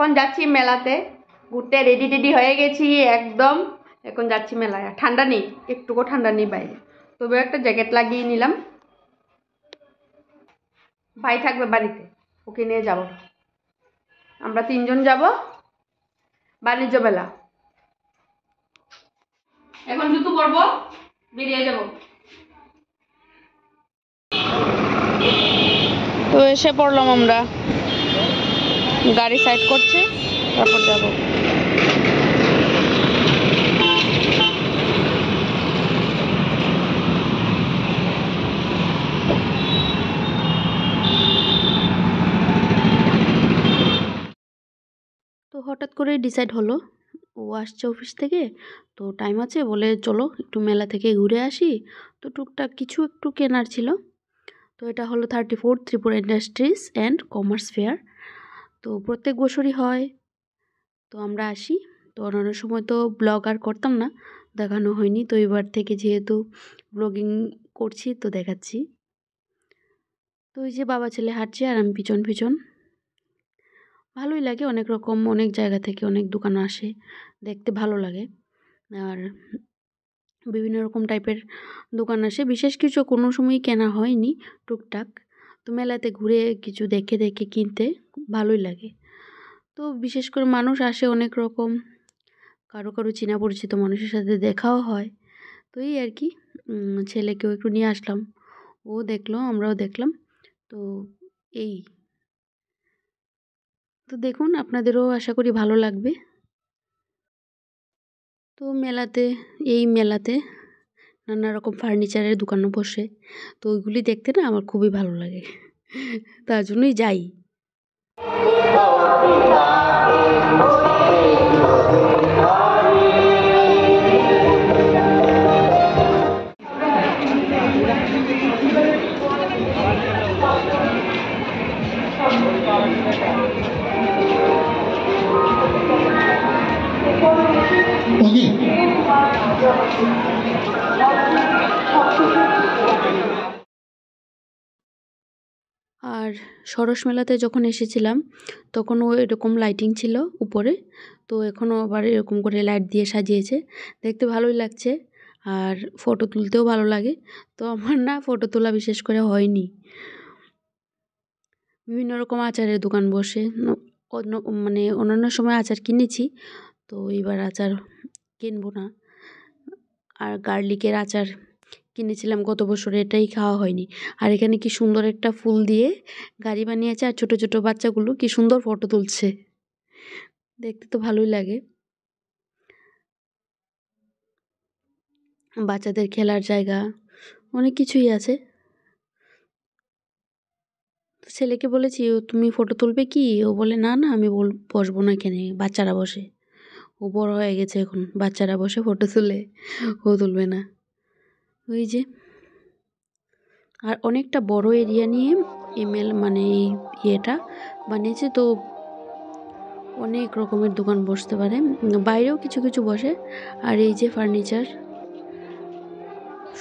এখন যাচ্ছি মেলাতে ঘুরতে, রেডি টেডি হয়ে গেছি একদম। এখন যাচ্ছি মেলায়, ঠান্ডা নেই, একটুকু ঠান্ডা নেই বাইরে, তবে একটা জ্যাকেট লাগিয়ে নিলাম। ভাই থাকবে বাড়িতে, ওকে নিয়ে যাব। আমরা 3 জন যাব বাণিজ্য মেলা। এখন জুতো পরবো, বেরিয়ে যাব। তো এসে পড়লাম আমরা, গাড়ি সাইড করছে, তারপর যাব। তো হঠাৎ করে ডিসাইড হলো, ও আসছে অফিস থেকে, তো টাইম আছে বলে চলো একটু মেলা থেকে ঘুরে আসি। তো টুকটাক কিছু একটু কেনার ছিল। তো এটা হলো 34 Tripura industries and commerce fair. তো প্রত্যেক বছরই হয়, তো আমরা আসি। তো অন্যান্য সময় তো ব্লগ আর করতাম না, দেখানো হয়নি। তো এবার থেকে যেহেতু ব্লগিং করছি তো দেখাচ্ছি। তো এই যে বাবা ছেলে হাঁটছে আর আমি পিছন পিছন। ভালোই লাগে, অনেক রকম অনেক জায়গা থেকে অনেক দোকান আসে, দেখতে ভালো লাগে। আর বিভিন্ন রকম টাইপের দোকান আসে, বিশেষ কিছু কোনো সময়ই কেনা হয়নি, টুকটাক। তো মেলাতে ঘুরে কিছু দেখে দেখে কিনতে ভালোই লাগে। তো বিশেষ করে মানুষ আসে অনেক রকম, কারো কারো চেনা পরিচিত মানুষের সাথে দেখাও হয়। তো এই আর কি, ছেলেকেও একটু নিয়ে আসলাম, ও দেখলো আমরাও দেখলাম। তো এই, তো দেখুন আপনাদেরও আশা করি ভালো লাগবে। তো এই মেলাতে নানা রকম ফার্নিচারের দোকানও বসে, তো ওইগুলি দেখতে না আমার খুবই ভালো লাগে, তার জন্যই যাই। আর সরস মেলাতে যখন এসেছিলাম তখনও এরকম লাইটিং ছিল উপরে, তো এখনও আবার এরকম করে লাইট দিয়ে সাজিয়েছে, দেখতে ভালোই লাগছে। আর ফটো তুলতেও ভালো লাগে। তো আমার না ফটো তোলা বিশেষ করে হয়নি। বিভিন্ন রকম আচারের দোকান বসে, মানে অন্যান্য সময় আচার কিনেছি, তো এবার আচার কিনবো না। আর গার্লিকের আচার কিনেছিলাম গত বছর, এটাই খাওয়া হয়নি। আর এখানে কি সুন্দর একটা ফুল দিয়ে গাড়ি বানিয়েছে, আর ছোট ছোট বাচ্চাগুলো কি সুন্দর ফটো তুলছে, দেখতে তো ভালোই লাগে। বাচ্চাদের খেলার জায়গা অনেক কিছুই আছে। ছেলেকে বলেছি, তুমি ফটো তুলবে কি? ও বলে না না, আমি বসবো না, এখানে বাচ্চারা বসে। ও বড় হয়ে গেছে, এখন বাচ্চারা বসে ফটো তুলে, ও তুলবে না। ওই যে, আর অনেকটা বড় এরিয়া নিয়ে মানে এই ইয়েটা বানিয়েছে, তো অনেক রকমের দোকান বসতে পারে, বাইরেও কিছু কিছু বসে। আর এই যে ফার্নিচার,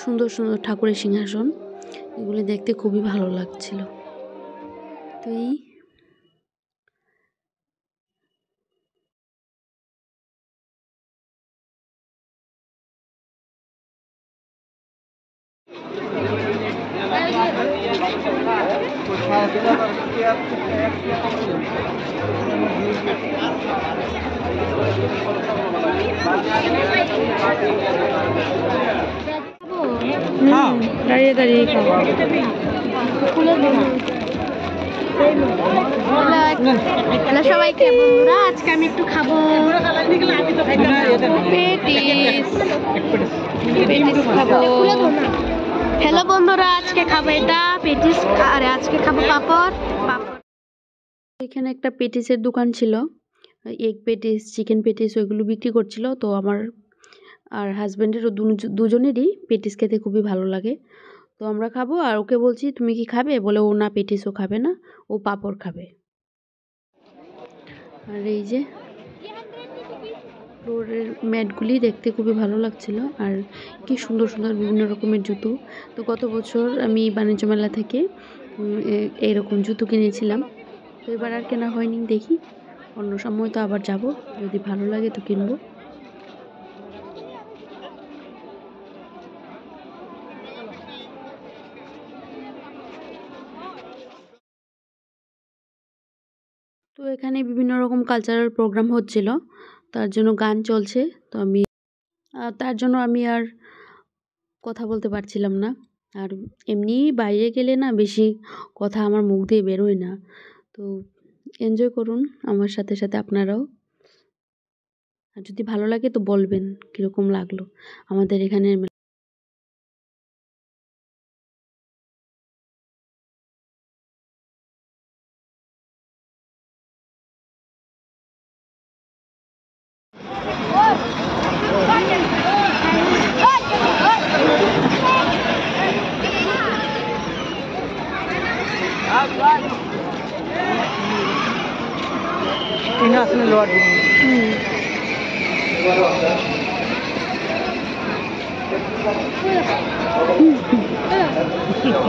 সুন্দর সুন্দর ঠাকুরের সিংহাসন, এগুলি দেখতে খুবই ভালো লাগছিল। তো এই দাঁড়িয়ে দাঁড়িয়ে খাবো। হ্যালো সবাইকে বন্ধুরা, আজকে আমি একটু খাবো পেটিস খাবো। হ্যালো বন্ধুরা, আজকে খাবো এটা পেটিস, আর আজকে খাবো পাপড়। এখানে একটা পেটিসের দোকান ছিল, এগ পেটিস, চিকেন পেটিস, ওইগুলো বিক্রি করছিল। তো আমার আর হাজব্যান্ডেরও দুজনেরই পেটিস খেতে খুবই ভালো লাগে। তো আমরা খাবো, আর ওকে বলছি তুমি কি খাবে, বলে ও না পেটিসও খাবে না, ও পাঁপড় খাবে। আর এই যে ফ্লোরের ম্যাটগুলি দেখতে খুবই ভালো লাগছিল, আর কি সুন্দর সুন্দর বিভিন্ন রকমের জুতো। তো গত বছর আমি বাণিজ্য মেলা থেকে এইরকম জুতো কিনেছিলাম, তো এবার আর কেনা হয়নি, দেখি অন্য সময় তো আবার যাব, যদি ভালো লাগে তো কিনবো। তো এখানে বিভিন্ন রকম কালচারাল প্রোগ্রাম হচ্ছিল, তার জন্য গান চলছে। তো তার জন্য আমি আর কথা বলতে পারছিলাম না। আর এমনি বাইরে গেলে না বেশি কথা আমার মুখ দিয়ে বেরোয় না। তো এনজয় করুন আমার সাথে সাথে আপনারাও। আর যদি ভালো লাগে তো বলবেন কীরকম লাগলো আমাদের এখানে।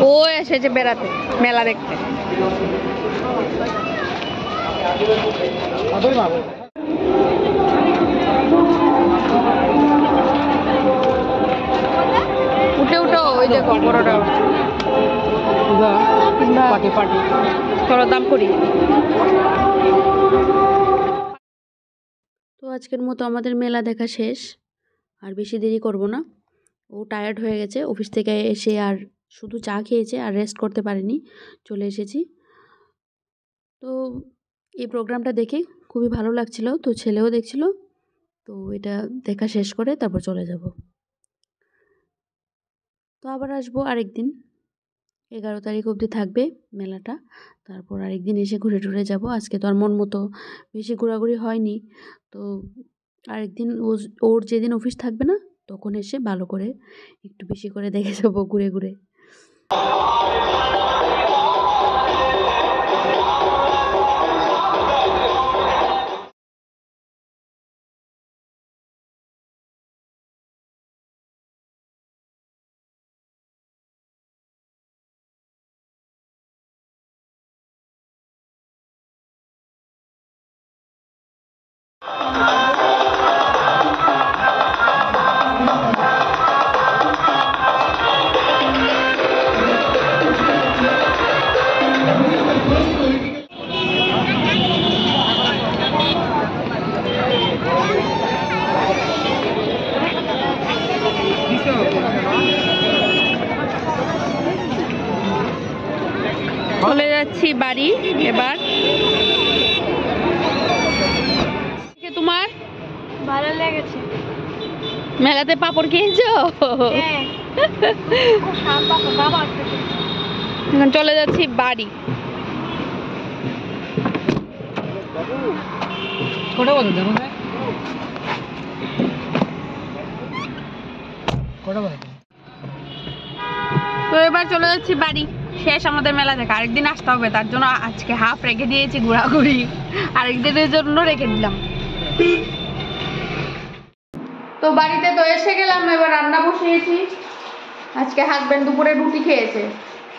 ও এসেছে বেড়াতে, মেলা দেখতে। উঠে উঠো, ওই দেখো বড়টা চলো দাম করি। তো আজকের মতো আমাদের মেলা দেখা শেষ, আর বেশি দেরি করব না। ও টায়ার্ড হয়ে গেছে, অফিস থেকে এসে আর শুধু চা খেয়েছে আর রেস্ট করতে পারেনি, চলে এসেছি। তো এই প্রোগ্রামটা দেখে খুবই ভালো লাগছিল, তো ছেলেও দেখছিল। তো এটা দেখা শেষ করে তারপর চলে যাব। তো আবার আসবো আরেকদিন, 11 তারিখ অবধি থাকবে মেলাটা। তারপর আরেকদিন এসে ঘুরে টুরে যাব। আজকে তো আর মন মতো বেশি ঘোরাঘুরি হয়নি। তো আরেকদিন ওর যেদিন অফিস থাকবে না তখন এসে ভালো করে একটু বেশি করে দেখে যাবো ঘুরে ঘুরে। চলে যাচ্ছি বাড়ি এবার। তোমার ভালো লেগেছে। মেলাতে পাপড় খেয়েছো? এখন চলে যাচ্ছি বাড়ি। তো এবার চলে যাচ্ছি বাড়ি। শেষ আমাদের মেলা থেকে, আরেকদিন আসতে হবে, তার জন্য আজকে হাফ রেখে দিয়েছি ঘোরাঘুরি, আরেকদিনের জন্য রেখে দিলাম। তো বাড়িতে তো এসে গেলাম, এবার রান্না বসিয়েছি। আজকে হাজবেন্ড দুপুরে রুটি খেয়েছে,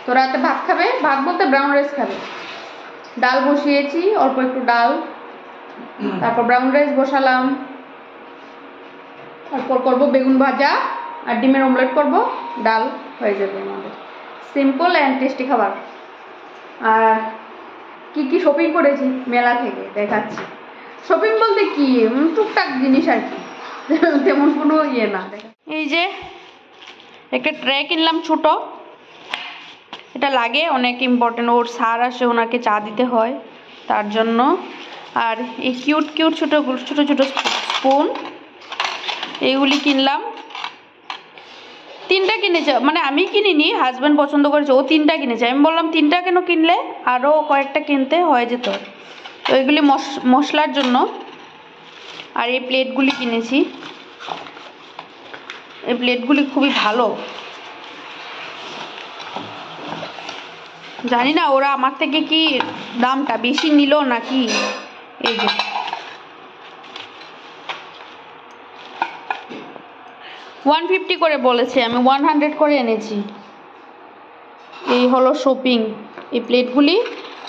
তো রাতে ভাত খাবে, ভাত বলতে ব্রাউন রাইস খাবে। ডাল বসিয়েছি, অল্প একটু ডাল, তারপর ব্রাউন রাইস বসালাম। তারপর করবো বেগুন ভাজা আর ডিমের অমলেট করব, ডাল হয়ে যাবে আমাদের। সিম্পল অ্যান্ড টেস্টি খাবার। আর কি কি শপিং করেছি মেলা থেকে দেখাচ্ছি। শপিং বলতে কি টুকটাক জিনিস আর কি, তেমন কোনো ইয়ে না। এই যে একটা ট্রে কিনলাম ছোট, এটা লাগে অনেক ইম্পর্টেন্ট, ওর স্যার আসে, ওনাকে চা দিতে হয় তার জন্য। আর এই কিউট কিউট ছোটো ছোটো ছোটো স্পুন, এইগুলি কিনলাম। 3টা কিনেছে, মানে আমি কিনিনি, হাজব্যান্ড পছন্দ করেছে, ও 3টা কিনেছে। আমি বললাম 3টা কেন কিনলে, আরও কয়েকটা কিনতে হয়ে যেত। তো এগুলি মশলার জন্য। আর এই প্লেটগুলি কিনেছি, এই প্লেটগুলি খুবই ভালো। জানি না ওরা আমার থেকে কি দামটা বেশি নিল নাকি। এই যে 150 করে বলেছে, আমি 100 করে এনেছি। এই হলো শপিং। এই প্লেটগুলি,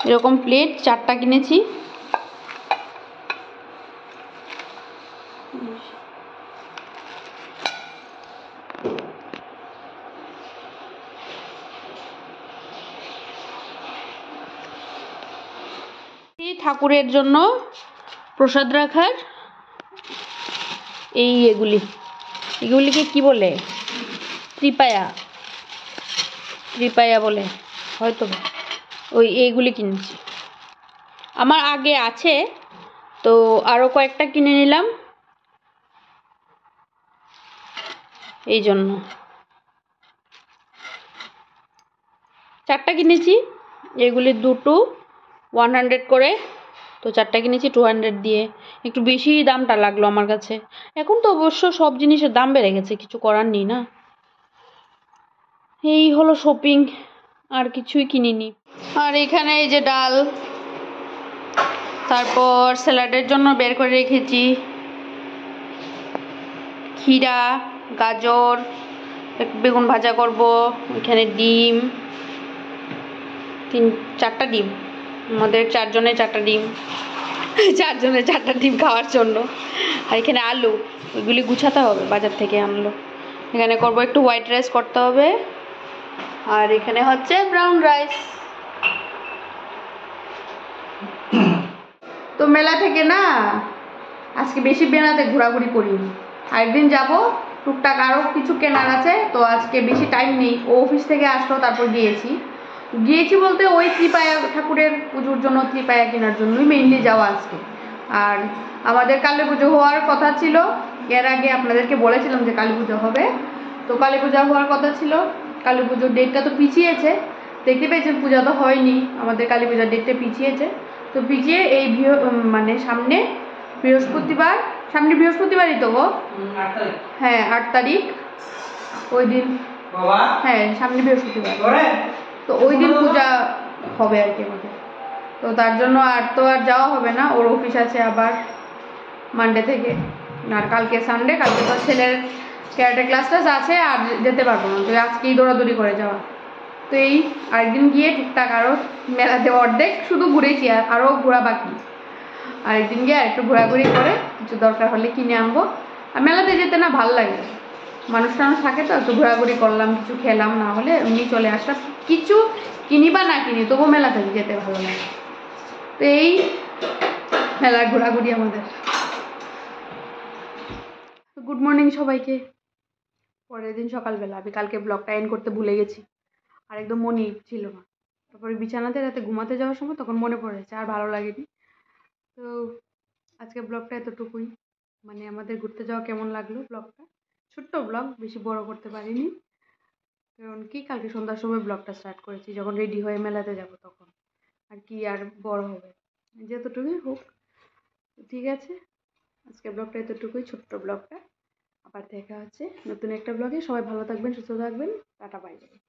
এরকম প্লেট 4টা কিনেছি। ঠাকুরের জন্য প্রসাদ রাখার এগুলিকে কি বলে? ত্রিপায়া বলে হয়তো। এইগুলি কিনেছি। আমার আগে আছে, তো আরও কয়েকটা কিনে নিলাম এই জন্য। 4টা কিনেছি। এগুলি দুটো 100 করে, তো 4টা কিনেছি 200 দিয়ে। একটু বেশি দামটা লাগলো আমার কাছে। এখন তো অবশ্য সব জিনিসের দাম বেড়ে গেছে, কিছু করার নেই না। এই হলো শপিং, আর কিছুই কিনিনি। আর এখানে এই যে ডাল, তারপর স্যালাডের জন্য বের করে রেখেছি ক্ষীরা, গাজর, বেগুন ভাজা করব। এখানে ডিম, 4টা ডিম, আমাদের 4 জনের 4টা ডিম, 4 জনের 4টা ডিম খাওয়ার জন্য। আর এখানে আলু, ওইগুলি গুছাতে হবে, বাজার থেকে আনলো। এখানে করব একটু হোয়াইট রাইস করতে হবে, আর এখানে হচ্ছে ব্রাউন রাইস। তো মেলা থেকে না আজকে বেশি মেলাতে ঘোরাঘুরি করিনি। আরেকদিন যাব, টুকটাক আরও কিছু কেনার আছে, তো আজকে বেশি টাইম নেই। ও অফিস থেকে আসলো, তারপর গিয়েছি বলতে ওই ত্রিপায়া ঠাকুরের পুজোর জন্য, ত্রিপায়া কেনার জন্যই মেইনলি যাওয়া আজকে। আর আমাদের কালী পুজো হওয়ার কথা ছিল, এর আগে আপনাদেরকে বলেছিলাম যে কালী পুজো হবে, তো কালী পূজা হওয়ার কথা ছিল। কালী পুজোর ডেটটা তো পিছিয়েছে, দেখতে পেয়েছেন পূজা তো হয়নি, আমাদের কালী পূজার ডেটটা পিছিয়েছে। তো পিছিয়ে এই মানে সামনে বৃহস্পতিবারই তো গো। হ্যাঁ 8 তারিখ, ওই দিন। হ্যাঁ সামনে বৃহস্পতিবার, তো ওই দিন পূজা হবে আর কি আমাদের। তো তার জন্য আর যাওয়া হবে না, ওর অফিস আছে আবার মানডে থেকে। আর কালকে সানডে, কালকে তো ছেলের ক্যারাটে ক্লাসটা আছে, আর যেতে পারবো না, তো আজকেই দৌড়াদৌড়ি করে যাওয়া। তো এই আরেকদিন গিয়ে টুকটাক আরও মেলাতে অর্ধেক শুধু ঘুরেছি, আর আরও ঘোরা বাকি। আরেকদিন গিয়ে আর একটু ঘোরাঘুরি করে কিছু দরকার হলে কিনে আনবো। আর মেলাতে যেতে না ভালো লাগে, মানুষ থাকে তো, একটু ঘোরাঘুরি করলাম, কিছু খেলাম, না হলে এমনি চলে আসলাম। কিছু কিনি বা না কিনি, তবু মেলাতে যেতে ভালো লাগে। তো এই মেলার ঘোরাঘুরি আমাদের। গুড মর্নিং সবাইকে। পরের দিন সকালবেলা, আমি কালকে ব্লগটা এন্ড করতে ভুলে গেছি, আর একদম মনেই ছিল না। তারপরে বিছানাতে রাতে ঘুমাতে যাওয়ার সময় তখন মনে পড়েছে, আর ভালো লাগেনি। তো আজকে ব্লগটা এতটুকুই, মানে আমাদের ঘুরতে যাওয়া কেমন লাগলো ব্লগটা, ছোট্ট ব্লগ, বেশি বড় করতে পারিনি। কারণ কি কালকে সন্ধ্যার সময় ব্লগটা স্টার্ট করেছি, যখন রেডি হয়ে মেলাতে যাব তখন, আর কি আর বড় হবে, যতটুকুই হোক। ঠিক আছে, আজকে ব্লগটা এতটুকুই, ছোট্ট ব্লগটা। আবার দেখা হচ্ছে নতুন একটা ব্লগে। সবাই ভালো থাকবেন, সুস্থ থাকবেন, টাটা বাই বাই।